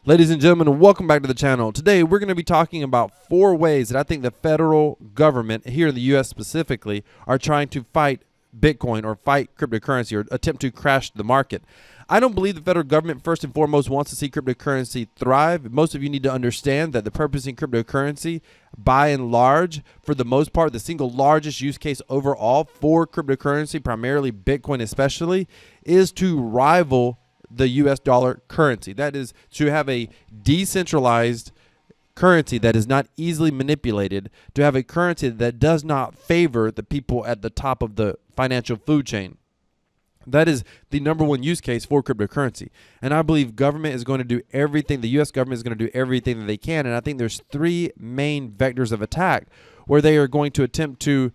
Ladies and gentlemen, welcome back to the channel. Today, we're going to be talking about 4 ways that I think the federal government, here in the U.S. specifically, are trying to fight Bitcoin or fight cryptocurrency or attempt to crash the market. I don't believe the federal government, first and foremost, wants to see cryptocurrency thrive. Most of you need to understand that the purpose in cryptocurrency, by and large, for the most part, the single largest use case overall for cryptocurrency, primarily Bitcoin especially, is to rival the US dollar currency. That is to have a decentralized currency that is not easily manipulated, to have a currency that does not favor the people at the top of the financial food chain. That is the #1 use case for cryptocurrency. And I believe government is going to do everything, the US government is going to do everything that they can. And I think there's 3 main vectors of attack where they are going to attempt to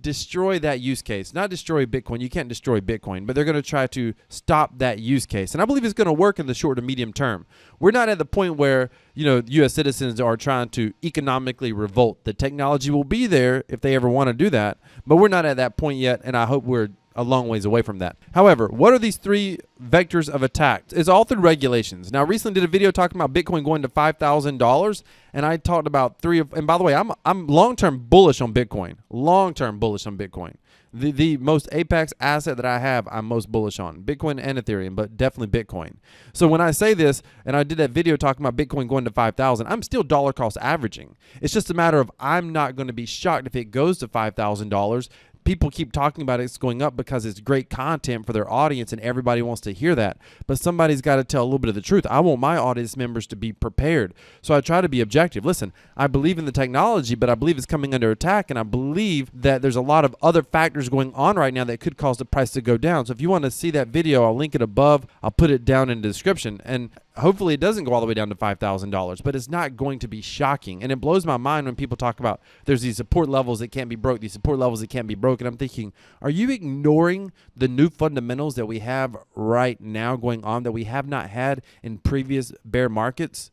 destroy that use case. Not destroy Bitcoin. You can't destroy Bitcoin, but they're going to try to stop that use case. And I believe it's going to work in the short to medium term. We're not at the point where, U.S. citizens are trying to economically revolt. The technology will be there if they ever want to do that, but we're not at that point yet, and I hope we're a long ways away from that. However, what are these 3 vectors of attack? It's all through regulations. Now, recently did a video talking about Bitcoin going to $5,000, and I talked about and by the way, I'm long-term bullish on Bitcoin. Long-term bullish on Bitcoin. The most apex asset that I have, I'm most bullish on. Bitcoin and Ethereum, but definitely Bitcoin. So when I say this, and I did that video talking about Bitcoin going to 5,000, I'm still dollar cost averaging. It's just a matter of I'm not going to be shocked if it goes to $5,000. People keep talking about it's going up because it's great content for their audience and everybody wants to hear that. But somebody's got to tell a little bit of the truth. I want my audience members to be prepared. So I try to be objective. Listen, I believe in the technology, but I believe it's coming under attack. And I believe that there's a lot of other factors going on right now that could cause the price to go down. So if you want to see that video, I'll link it above. I'll put it down in the description. And hopefully it doesn't go all the way down to $5,000, but it's not going to be shocking. And it blows my mind when people talk about there's these support levels that can't be broke, these support levels that can't be broken. I'm thinking, are you ignoring the new fundamentals that we have right now going on that we have not had in previous bear markets?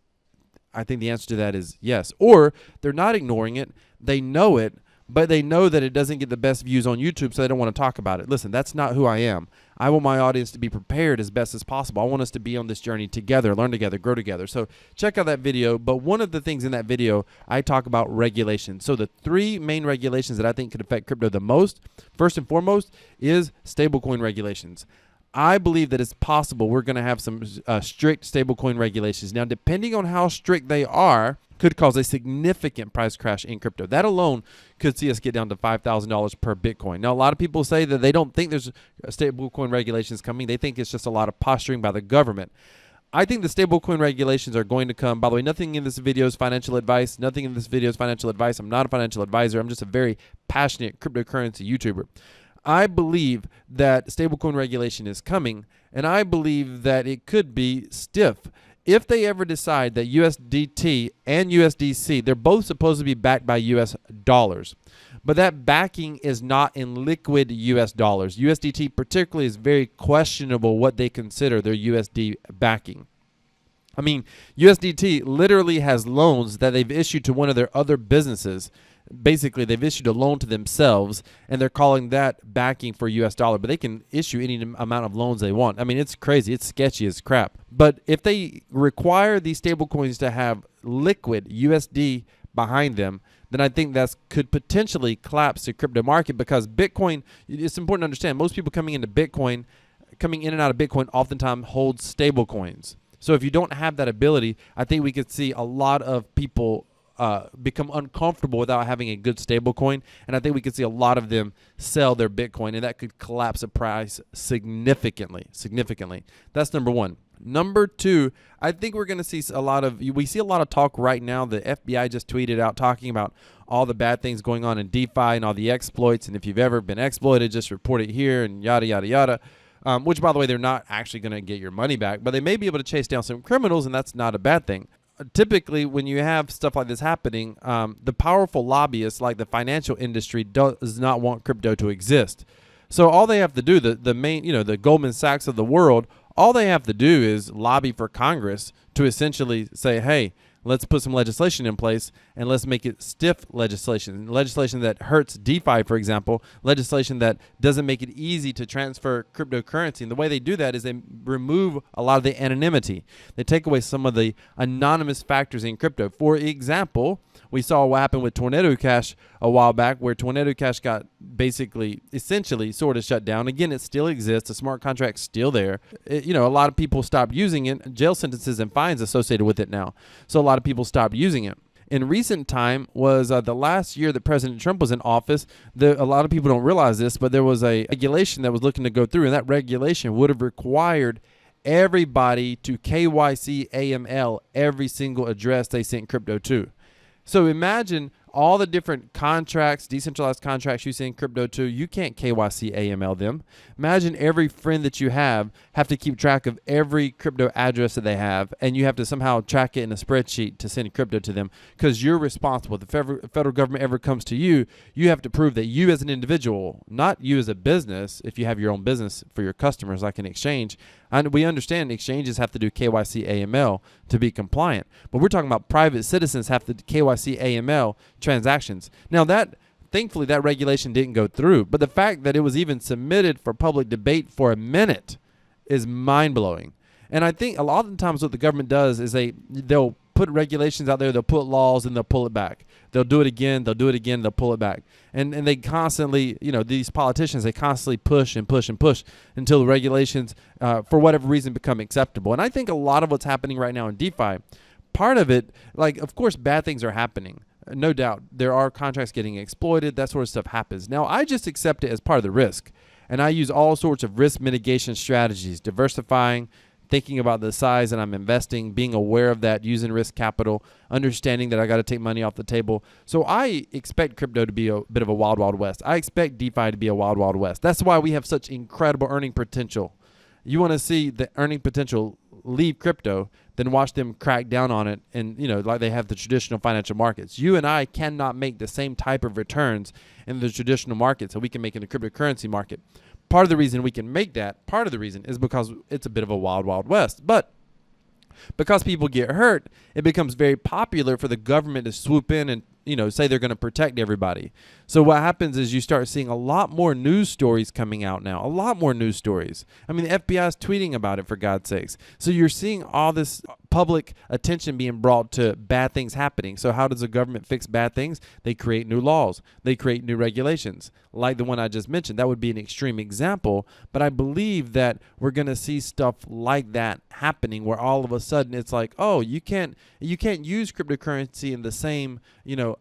I think the answer to that is yes. Or they're not ignoring it. They know it, but they know that it doesn't get the best views on YouTube, so they don't want to talk about it. Listen, that's not who I am. I want my audience to be prepared as best as possible. I want us to be on this journey together, learn together, grow together. So check out that video. But one of the things in that video, I talk about regulation. So the 3 main regulations that I think could affect crypto the most, first and foremost, is stablecoin regulations. I believe that it's possible we're going to have some strict stablecoin regulations. Now, depending on how strict they are, could cause a significant price crash in crypto. That alone could see us get down to $5,000 per Bitcoin. Now, a lot of people say that they don't think there's stablecoin regulations coming. They think it's just a lot of posturing by the government. I think the stablecoin regulations are going to come. By the way, nothing in this video is financial advice. Nothing in this video is financial advice. I'm not a financial advisor. I'm just a very passionate cryptocurrency YouTuber. I believe that stablecoin regulation is coming, and I believe that it could be stiff. If they ever decide that USDT and USDC, they're both supposed to be backed by US dollars, but that backing is not in liquid US dollars. USDT particularly is very questionable what they consider their USD backing. I mean, USDT literally has loans that they've issued to one of their other businesses. Basically, they've issued a loan to themselves, and they're calling that backing for US dollar, but they can issue any amount of loans they want. I mean, it's crazy. It's sketchy as crap. But if they require these stable coins to have liquid USD behind them, then I think that could potentially collapse the crypto market, because Bitcoin, it's important to understand, most people coming in and out of Bitcoin oftentimes hold stable coins. So if you don't have that ability, I think we could see a lot of people become uncomfortable without having a good stable coin. And I think we could see a lot of them sell their Bitcoin, and that could collapse the price significantly. That's #1. #2, I think we're going to see we see a lot of talk right now. The FBI just tweeted out talking about all the bad things going on in DeFi and all the exploits. And if you've ever been exploited, just report it here and yada, yada, yada. Which, by the way, they're not actually going to get your money back, but they may be able to chase down some criminals, and that's not a bad thing. Typically, when you have stuff like this happening, the powerful lobbyists, like the financial industry, does not want crypto to exist. So all they have to do, the Goldman Sachs of the world, all they have to do is lobby for Congress to essentially say, hey, Let's put some legislation in place, and let's make it stiff legislation that hurts DeFi, for example, legislation that doesn't make it easy to transfer cryptocurrency. And the way they do that is they remove a lot of the anonymity. They take away some of the anonymous factors in crypto. For example, we saw what happened with Tornado Cash a while back, where Tornado Cash got basically, essentially, sort of shut down. Again, it still exists. The smart contract's still there. A lot of people stopped using it. Jail sentences and fines associated with it now. So a lot of people stopped using it. In recent time was the last year that President Trump was in office. A lot of people don't realize this, but there was a regulation that was looking to go through, and that regulation would have required everybody to KYC AML every single address they sent crypto to. So imagine all the different contracts, decentralized contracts you send crypto to, you can't KYC AML them. Imagine every friend that you have to keep track of every crypto address that they have, and you have to somehow track it in a spreadsheet to send crypto to them because you're responsible. If the federal government ever comes to you, you have to prove that you as an individual, not you as a business, if you have your own business for your customers like an exchange. And we understand exchanges have to do KYC AML to be compliant, but we're talking about private citizens have to KYC AML transactions. Now thankfully that regulation didn't go through, but the fact that it was even submitted for public debate for a minute is mind-blowing. And I think a lot of the times what the government does is they'll put regulations out there, they'll put laws, and they'll pull it back. They'll do it again, they'll pull it back. And they constantly, these politicians, they constantly push and push and push until the regulations, for whatever reason, become acceptable. And I think a lot of what's happening right now in DeFi, part of it, of course, bad things are happening. No doubt. There are contracts getting exploited. That sort of stuff happens. Now, I just accept it as part of the risk. And I use all sorts of risk mitigation strategies, diversifying, thinking about the size that I'm investing, being aware of that, using risk capital, understanding that I got to take money off the table. So I expect crypto to be a bit of a wild, wild west. I expect DeFi to be a wild, wild west. That's why we have such incredible earning potential. You want to see the earning potential leave crypto, then watch them crack down on it and, like they have the traditional financial markets. You and I cannot make the same type of returns in the traditional markets that we can make in the cryptocurrency market. Part of the reason we can make that, is because it's a bit of a wild, wild west. But because people get hurt, it becomes very popular for the government to swoop in and, say they're going to protect everybody. So what happens is you start seeing a lot more news stories coming out now, a lot more news stories. I mean, the FBI is tweeting about it, for God's sakes. So you're seeing all this public attention being brought to bad things happening. So how does the government fix bad things? They create new laws. They create new regulations, like the one I just mentioned. That would be an extreme example, but I believe that we're going to see stuff like that happening where all of a sudden it's like, oh, you can't use cryptocurrency in the same,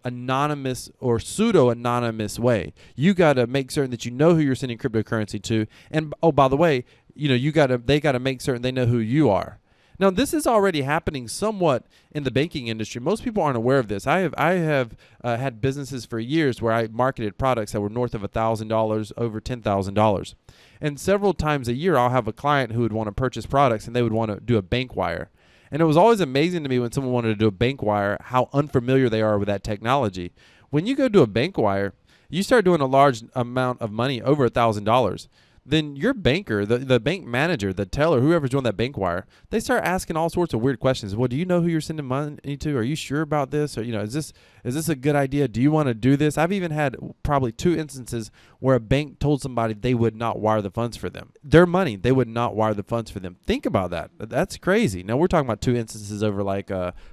anonymous or pseudo-anonymous way. You got to make certain that you know who you're sending cryptocurrency to. And, oh, by the way, they got to make certain they know who you are. Now, this is already happening somewhat in the banking industry. Most people aren't aware of this. I have had businesses for years where I marketed products that were north of $1,000, over $10,000. And several times a year, I'll have a client who would want to purchase products and they would want to do a bank wire. And it was always amazing to me when someone wanted to do a bank wire, how unfamiliar they are with that technology. When you go do a bank wire, you start doing a large amount of money, over $1,000. Then your banker, the bank manager, the teller, whoever's doing that bank wire, they start asking all sorts of weird questions. Well, do you know who you're sending money to? Are you sure about this? Or, is this a good idea? Do you want to do this? I've even had probably 2 instances where a bank told somebody they would not wire the funds for them. Their money, they would not wire the funds for them. Think about that. That's crazy. Now, we're talking about 2 instances over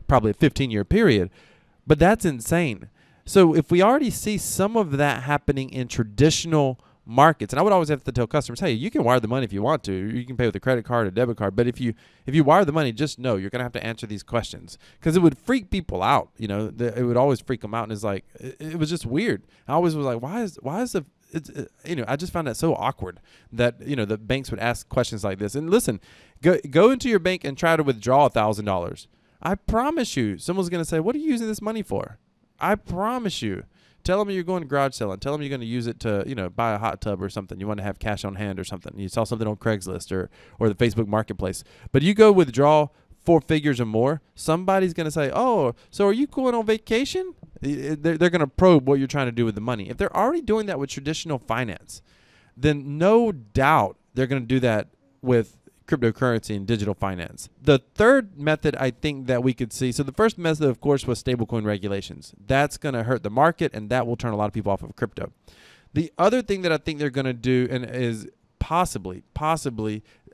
probably a 15-year period, but that's insane. So if we already see some of that happening in traditional markets, and I would always have to tell customers, hey, you can wire the money if you want to. You can pay with a credit card or debit card, but if you wire the money, just know you're going to have to answer these questions because it would freak people out. It would always freak them out, and it's like it was just weird. I always was like, why is the I just found that so awkward that the banks would ask questions like this. And listen, go into your bank and try to withdraw $1,000. I promise you, someone's going to say, what are you using this money for? I promise you. Tell them you're going to garage selling. Tell them you're going to use it to, buy a hot tub or something. You want to have cash on hand or something. You saw something on Craigslist or the Facebook Marketplace. But you go withdraw 4 figures or more, somebody's going to say, oh, so are you going on vacation? They're going to probe what you're trying to do with the money. If they're already doing that with traditional finance, then no doubt they're going to do that with cryptocurrency and digital finance. The third method I think that we could see, so the first method, of course, was stablecoin regulations. That's going to hurt the market, and that will turn a lot of people off of crypto. The other thing that I think they're going to do and is possibly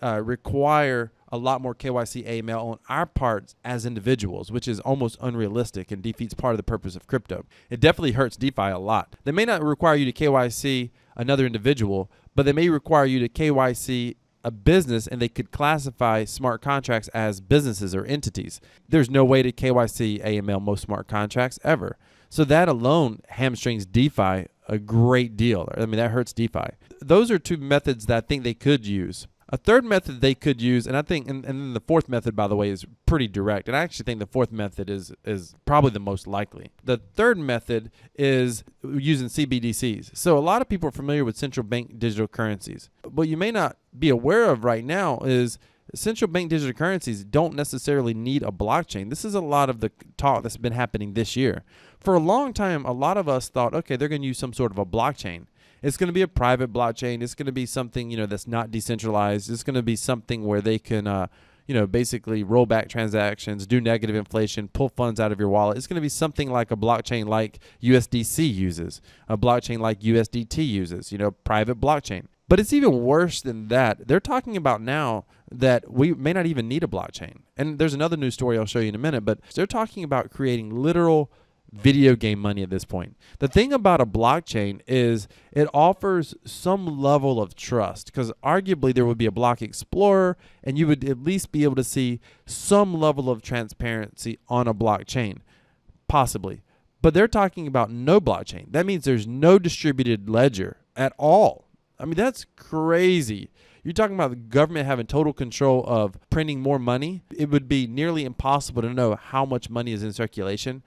require a lot more KYC AML on our parts as individuals, which is almost unrealistic and defeats part of the purpose of crypto. It definitely hurts DeFi a lot. They may not require you to KYC another individual, but they may require you to KYC a business, and they could classify smart contracts as businesses or entities. There's no way to KYC AML most smart contracts ever. So that alone hamstrings DeFi a great deal. I mean, that hurts DeFi. Those are two methods that I think they could use. A third method they could use, and I think, and then the fourth method, by the way, is pretty direct. And I actually think the fourth method is probably the most likely. The third method is using CBDCs. So a lot of people are familiar with central bank digital currencies. What you may not be aware of right now is central bank digital currencies don't necessarily need a blockchain. This is a lot of the talk that's been happening this year. For a long time, a lot of us thought, okay, they're going to use some sort of a blockchain. It's going to be a private blockchain. It's going to be something, that's not decentralized. It's going to be something where they can, basically roll back transactions, do negative inflation, pull funds out of your wallet. It's going to be something like a blockchain like USDC uses, a blockchain like USDT uses, private blockchain. But it's even worse than that. They're talking about now that we may not even need a blockchain. And there's another news story I'll show you in a minute, but they're talking about creating literal video game money at this point. The thing about a blockchain is it offers some level of trust, because arguably there would be a block explorer and you would at least be able to see some level of transparency on a blockchain, possibly. But they're talking about no blockchain. That means there's no distributed ledger at all. I mean, that's crazy. You're talking about the government having total control of printing more money. It would be nearly impossible to know how much money is in circulation.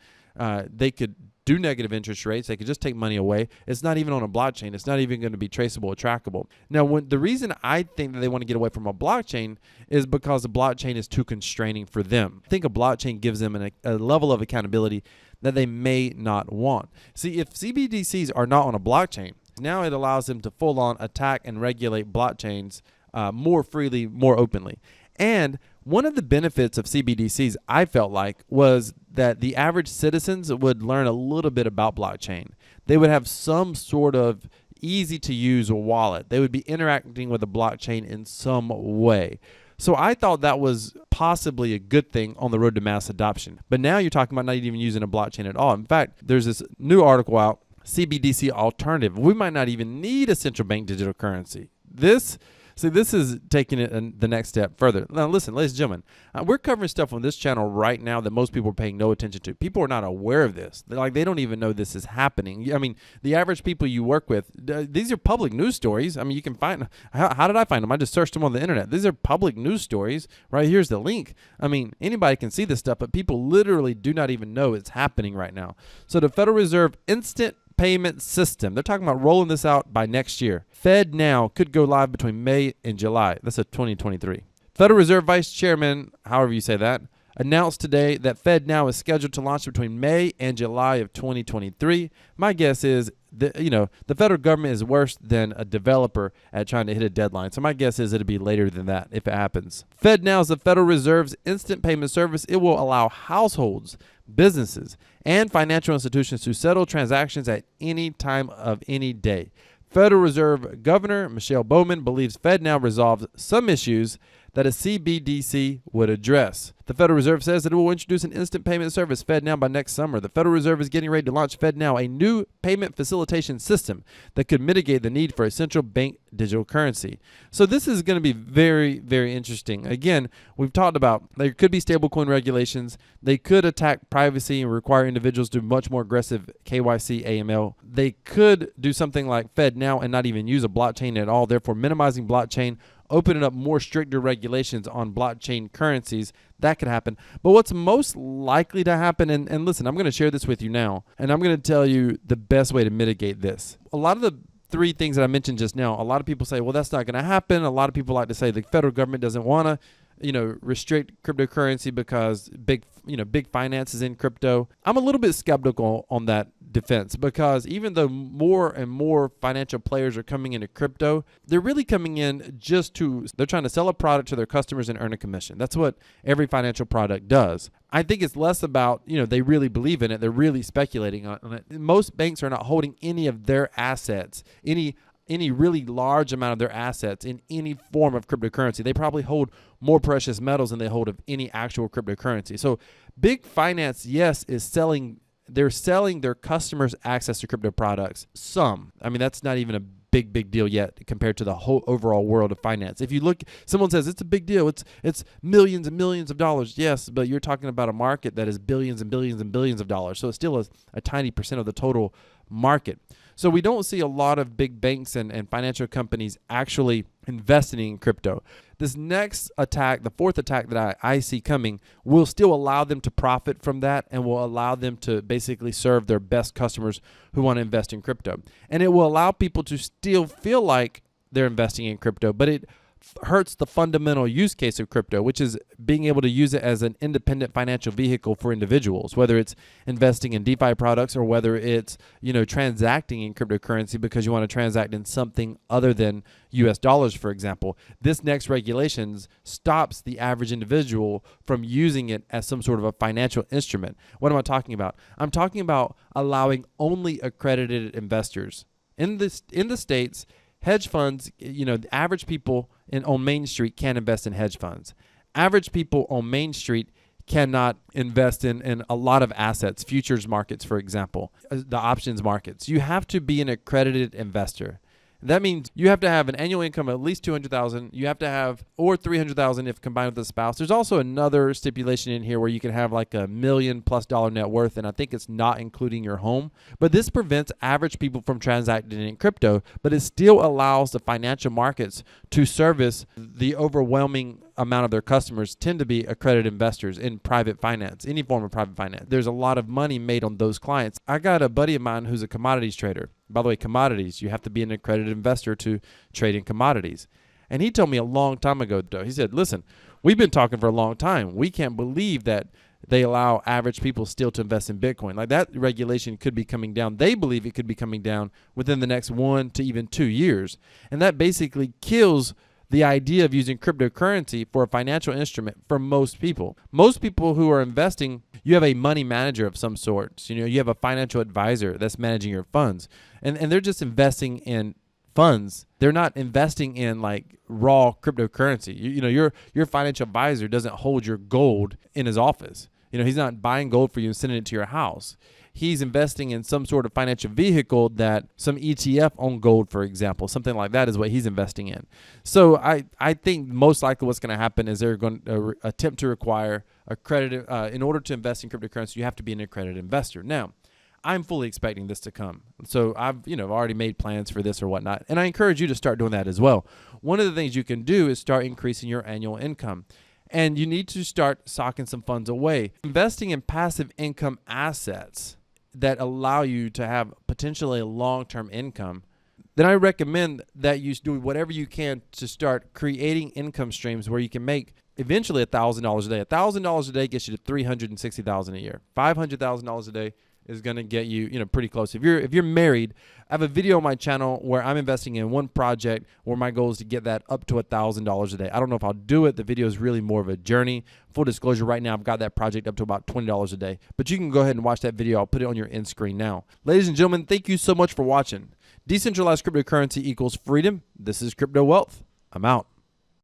They could do negative interest rates. They could just take money away. It's not even on a blockchain. It's not even going to be traceable or trackable. Now, the reason I think that they want to get away from a blockchain is because the blockchain is too constraining for them. I think a blockchain gives them a level of accountability that they may not want. See, if CBDCs are not on a blockchain, now it allows them to full-on attack and regulate blockchains more freely, more openly. And one of the benefits of CBDCs, I felt like, was that the average citizens would learn a little bit about blockchain. They would have some sort of easy-to-use wallet. They would be interacting with the blockchain in some way. So I thought that was possibly a good thing on the road to mass adoption. But now you're talking about not even using a blockchain at all. In fact, there's this new article out, CBDC alternative. We might not even need a central bank digital currency. This is taking it the next step further. Now, listen, ladies and gentlemen, we're covering stuff on this channel right now that most people are paying no attention to. People are not aware of this. They don't even know this is happening. I mean, the average people you work with, these are public news stories. I mean, you can find, how did I find them? I just searched them on the internet. These are public news stories. Right here's the link. I mean, anybody can see this stuff, but people literally do not even know it's happening right now. So the Federal Reserve Instant Payment System. They're talking about rolling this out by next year. FedNow could go live between May and July. That's a 2023. Federal Reserve Vice Chairman, however you say that, announced today that FedNow is scheduled to launch between May and July of 2023. My guess is that, the federal government is worse than a developer at trying to hit a deadline. So my guess is it'll be later than that if it happens. FedNow is the Federal Reserve's instant payment service. It will allow households, businesses, and financial institutions to settle transactions at any time of any day. Federal Reserve Governor Michelle Bowman believes FedNow resolves some issues that a CBDC would address. The Federal Reserve says that it will introduce an instant payment service, FedNow, by next summer. The Federal Reserve is getting ready to launch FedNow, a new payment facilitation system that could mitigate the need for a central bank digital currency. So this is going to be very, very interesting. Again, we've talked about there could be stablecoin regulations. They could attack privacy and require individuals to do much more aggressive KYC AML. They could do something like FedNow and not even use a blockchain at all, therefore minimizing blockchain, opening up more stricter regulations on blockchain currencies. That could happen. But what's most likely to happen, and listen, I'm going to share this with you now, and I'm going to tell you the best way to mitigate this. A lot of the three things that I mentioned just now, a lot of people say, well, that's not going to happen. A lot of people like to say the federal government doesn't want to restrict cryptocurrency because big finance is in crypto. I'm a little bit skeptical on that defense, because even though more and more financial players are coming into crypto, they're really coming in they're trying to sell a product to their customers and earn a commission. That's what every financial product does. I think it's less about, they really believe in it. They're really speculating on it. Most banks are not holding any of their assets, any really large amount of their assets in any form of cryptocurrency. They probably hold more precious metals than they hold of any actual cryptocurrency. So big finance, yes, they're selling their customers access to crypto products. That's not even a big deal yet compared to the whole overall world of finance. If you look, someone says it's a big deal. It's millions and millions of dollars. Yes, but you're talking about a market that is billions and billions and billions of dollars. So it's still a tiny percent of the total market. So we don't see a lot of big banks and financial companies actually investing in crypto. This next attack, the fourth attack that I see coming, will still allow them to profit from that and will allow them to basically serve their best customers who want to invest in crypto. And it will allow people to still feel like they're investing in crypto, but it hurts the fundamental use case of crypto, which is being able to use it as an independent financial vehicle for individuals, whether it's investing in DeFi products or whether it's, transacting in cryptocurrency because you want to transact in something other than US dollars, for example. This next regulations stops the average individual from using it as some sort of a financial instrument. What am I talking about? I'm talking about allowing only accredited investors. In the States, hedge funds, the average people on Main Street can't invest in hedge funds. Average people on Main Street cannot invest in a lot of assets, futures markets, for example, the options markets. You have to be an accredited investor. That means you have to have an annual income of at least $200,000. You have to have, or $300,000 if combined with a spouse. There's also another stipulation in here where you can have like $1 million+ net worth, and I think it's not including your home. But this prevents average people from transacting in crypto, but it still allows the financial markets to service the overwhelming amount of their customers tend to be accredited investors in private finance, any form of private finance. There's a lot of money made on those clients. I got a buddy of mine who's a commodities trader. By the way, commodities, you have to be an accredited investor to trade in commodities. And he told me a long time ago, he said, listen, we've been talking for a long time. We can't believe that they allow average people still to invest in Bitcoin. Like, that regulation could be coming down. They believe it could be coming down within the next 1 to even 2 years. And that basically kills the idea of using cryptocurrency for a financial instrument for most people. Most people who are investing, you have a money manager of some sort. You have a financial advisor that's managing your funds. And they're just investing in funds. They're not investing in like raw cryptocurrency. Your financial advisor doesn't hold your gold in his office. He's not buying gold for you and sending it to your house. He's investing in some sort of financial vehicle, that some ETF on gold, for example, something like that is what he's investing in. So I think most likely what's going to happen is they're going to attempt to require accredited, in order to invest in cryptocurrency, you have to be an accredited investor. Now, I'm fully expecting this to come. So I've already made plans for this or whatnot. And I encourage you to start doing that as well. One of the things you can do is start increasing your annual income. And you need to start socking some funds away. Investing in passive income assets that allow you to have potentially a long-term income, then I recommend that you do whatever you can to start creating income streams where you can make eventually $1,000 a day. $1,000 a day gets you to $360,000 a year. $500,000 a day is going to get you, pretty close. If you're married, I have a video on my channel where I'm investing in one project where my goal is to get that up to $1,000 a day. I don't know if I'll do it. The video is really more of a journey. Full disclosure, right now I've got that project up to about $20 a day. But you can go ahead and watch that video. I'll put it on your end screen now. Ladies and gentlemen, thank you so much for watching. Decentralized cryptocurrency equals freedom. This is Crypto Wealth. I'm out.